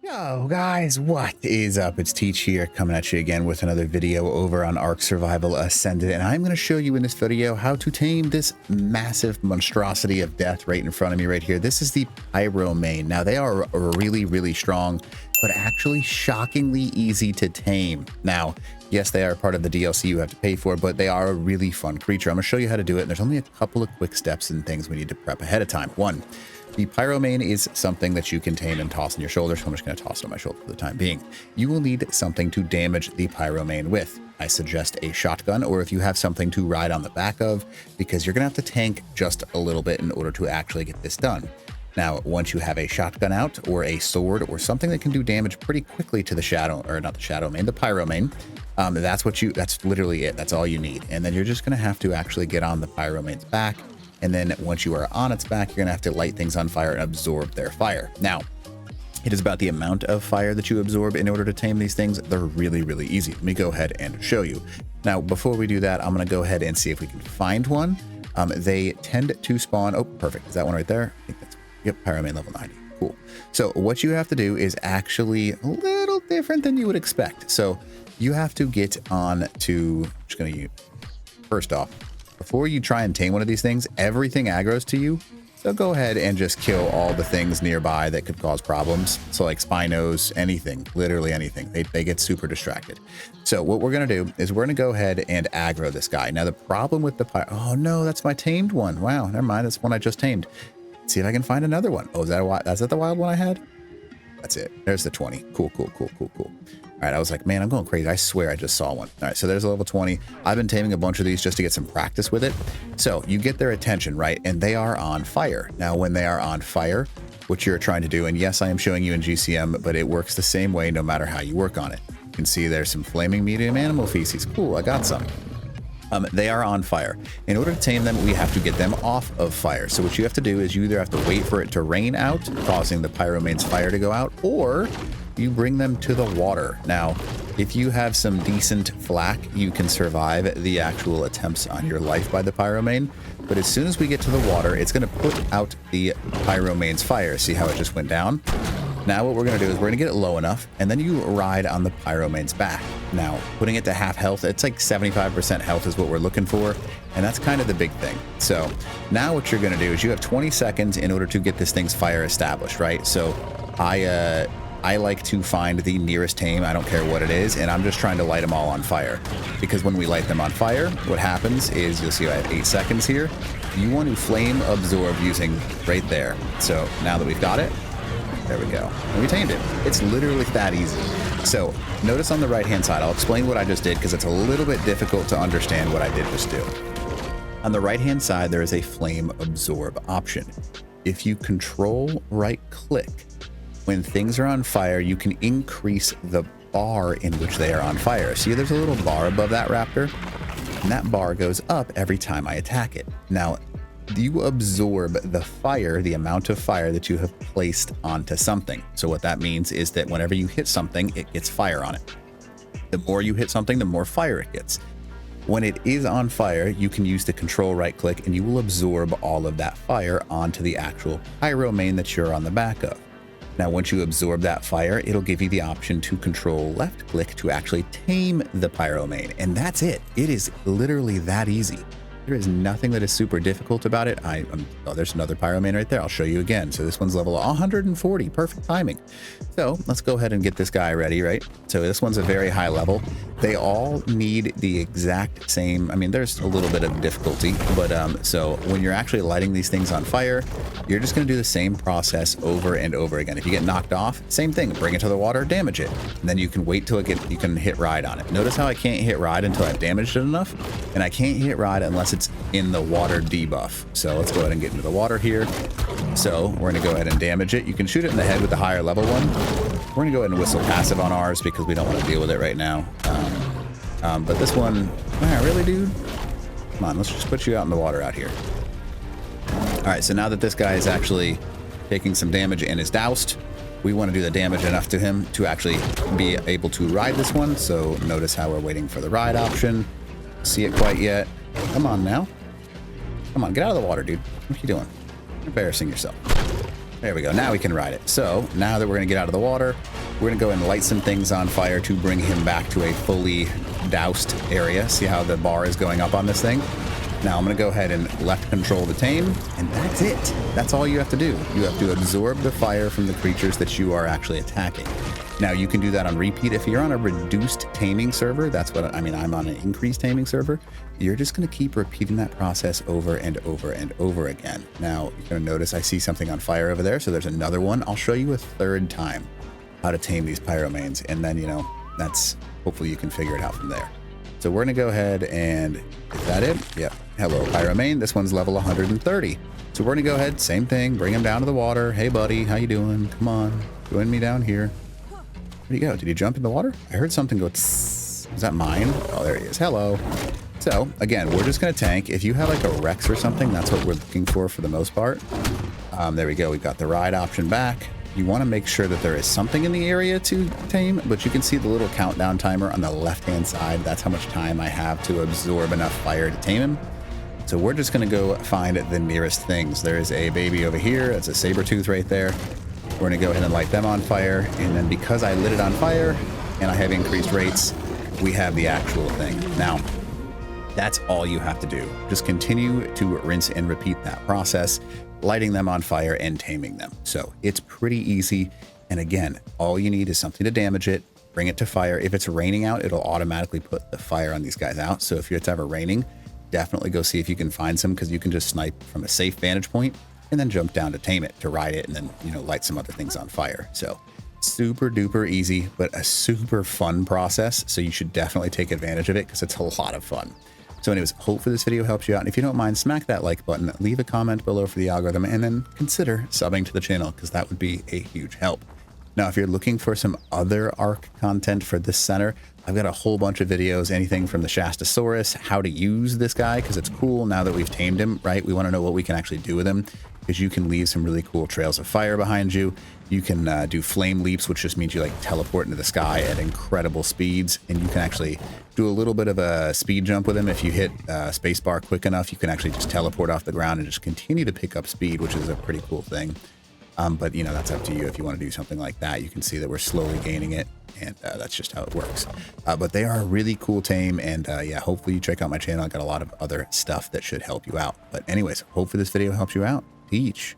Yo guys, what is up? It's Teach here, coming at you again with another video over on Ark Survival Ascended, and I'm going to show you in this video how to tame this massive monstrosity of death right in front of me right here. This is the PYROMANE. Now they are really strong, but actually shockingly easy to tame. Now, yes, they are part of the DLC you have to pay for, but they are a really fun creature. I'm going to show you how to do it, and there's only a couple of quick steps and things we need to prep ahead of time. One, the PYROMANE is something that you can tame and toss on your shoulder, so I'm just going to toss it on my shoulder for the time being. You will need something to damage the PYROMANE with. I suggest a shotgun, or if you have something to ride on the back of, because you're going to have to tank just a little bit in order to actually get this done. Now, once you have a shotgun out, or a sword, or something that can do damage pretty quickly to the shadow, or not the ShadowMane, the PYROMANE, that's literally it. That's all you need. And then you're just going to have to actually get on the PYROMANE's back. And then once you are on its back, you're going to have to light things on fire and absorb their fire. Now, it is about the amount of fire that you absorb in order to tame these things. They're really easy. Let me go ahead and show you. Now, before we do that, I'm going to go ahead and see if we can find one. They tend to spawn. Oh, perfect. Is that one right there? I think that's, yep, PYROMANE level 90. Cool. So what you have to do is actually a little different than you would expect. So you have to get on to, I'm just going to use, first off, before you try and tame one of these things, everything aggroes to you. So go ahead and just kill all the things nearby that could cause problems. So like Spinos, anything, literally anything. They get super distracted. So what we're going to do is we're going to go ahead and aggro this guy. Now the problem with the oh no, that's my tamed one. Wow, never mind. That's one I just tamed. Let's see if I can find another one. Oh, is that the wild one I had? That's it. There's the 20. Cool. All right, I was like, man, I'm going crazy. I swear I just saw one. All right, so there's a level 20. I've been taming a bunch of these just to get some practice with it. So you get their attention, right? And they are on fire. Now, when they are on fire, what you're trying to do, and yes, I am showing you in GCM, but it works the same way no matter how you work on it. You can see there's some flaming medium animal feces. Cool, I got some. They are on fire. In order to tame them, we have to get them off of fire. So what you have to do is you either have to wait for it to rain out, causing the PYROMANE's fire to go out, or you bring them to the water. Now, if you have some decent flak, you can survive the actual attempts on your life by the PYROMANE. But as soon as we get to the water, it's going to put out the PYROMANE's fire. See how it just went down? Now what we're going to do is we're going to get it low enough, and then you ride on the PYROMANE's back. Now, putting it to half health, it's like 75% health is what we're looking for, and that's kind of the big thing. So now what you're going to do is you have 20 seconds in order to get this thing's fire established, right? So I like to find the nearest tame, I don't care what it is, and I'm just trying to light them all on fire. Because when we light them on fire, what happens is, you'll see I have 8 seconds here. You want to flame absorb using right there. So now that we've got it, there we go. And we tamed it. It's literally that easy. So notice on the right-hand side, I'll explain what I just did because it's a little bit difficult to understand what I did just do. On the right-hand side, there is a flame absorb option. If you control right-click, when things are on fire, you can increase the bar in which they are on fire. See, there's a little bar above that raptor, and that bar goes up every time I attack it. Now, you absorb the fire, the amount of fire that you have placed onto something. So what that means is that whenever you hit something, it gets fire on it. The more you hit something, the more fire it gets. When it is on fire, you can use the control right click and you will absorb all of that fire onto the actual PYROMANE that you're on the back of. Now, once you absorb that fire, it'll give you the option to control left click to actually tame the PYROMANE. And that's it. It is literally that easy. There is nothing that is super difficult about it. Oh, there's another PYROMANE right there. I'll show you again. So this one's level 140, perfect timing. So let's go ahead and get this guy ready, right? So this one's a very high level. They all need the exact same, I mean, there's a little bit of difficulty, but so when you're actually lighting these things on fire, you're just gonna do the same process over and over again. If you get knocked off, same thing, bring it to the water, damage it. And then you can wait till you can hit ride on it. Notice how I can't hit ride until I've damaged it enough, and I can't hit ride unless it's in the water debuff. So let's go ahead and get into the water here. So we're gonna go ahead and damage it. You can shoot it in the head with the higher level one. We're gonna go ahead and whistle passive on ours because we don't want to deal with it right now. But this one, really, dude? Come on, let's just put you out in the water out here. All right, so now that this guy is actually taking some damage and is doused, we want to do the damage enough to him to actually be able to ride this one. So notice how we're waiting for the ride option. See it quite yet. Come on now. Come on, get out of the water, dude. What are you doing? You're embarrassing yourself. There we go. Now we can ride it. So now that we're going to get out of the water, we're going to go and light some things on fire to bring him back to a fully doused area. See how the bar is going up on this thing? Now I'm going to go ahead and left control to tame, and that's it. That's all you have to do. You have to absorb the fire from the creatures that you are actually attacking. Now you can do that on repeat. If you're on a reduced taming server, that's what I mean. I'm on an increased taming server. You're just going to keep repeating that process over and over and over again. Now you're going to notice I see something on fire over there. So there's another one. I'll show you a third time how to tame these pyromanes. And then, you know, that's hopefully you can figure it out from there. So we're going to go ahead and is that it? Yep. Hello, pyromane. This one's level 130. So we're going to go ahead. Same thing. Bring him down to the water. Hey, buddy. How you doing? Come on. Join me down here. Where'd he go? Did he jump in the water? I heard something go tss. Is that mine? Oh, there he is. Hello. So again, we're just going to tank. If you have like a Rex or something, that's what we're looking for the most part. There we go. We've got the ride option back. You want to make sure that there is something in the area to tame, but you can see the little countdown timer on the left-hand side. That's how much time I have to absorb enough fire to tame him. So we're just going to go find the nearest things. There is a baby over here. That's a saber tooth right there. We're going to go ahead and light them on fire. And then because I lit it on fire and I have increased rates, we have the actual thing. Now, that's all you have to do. Just continue to rinse and repeat that process, lighting them on fire and taming them. So it's pretty easy. And again, all you need is something to damage it, bring it to fire. If it's raining out, it'll automatically put the fire on these guys out. So if it's ever raining, definitely go see if you can find some, because you can just snipe from a safe vantage point and then jump down to tame it, to ride it, and then, you know, light some other things on fire. So super duper easy, but a super fun process. So you should definitely take advantage of it because it's a lot of fun. So anyways, hopefully this video helps you out. And if you don't mind, smack that like button, leave a comment below for the algorithm, and then consider subbing to the channel because that would be a huge help. Now, if you're looking for some other Ark content for this center, I've got a whole bunch of videos, anything from the Shastasaurus, how to use this guy, because it's cool now that we've tamed him, right? We want to know what we can actually do with him, because you can leave some really cool trails of fire behind you. You can do flame leaps, which just means you like teleport into the sky at incredible speeds. And you can actually do a little bit of a speed jump with him. If you hit spacebar quick enough, you can actually just teleport off the ground and just continue to pick up speed, which is a pretty cool thing. But, you know, that's up to you if you want to do something like that. You can see that we're slowly gaining it, and that's just how it works. But they are a really cool tame, and yeah, hopefully you check out my channel. I got a lot of other stuff that should help you out. But anyways, hopefully this video helps you out. Teach.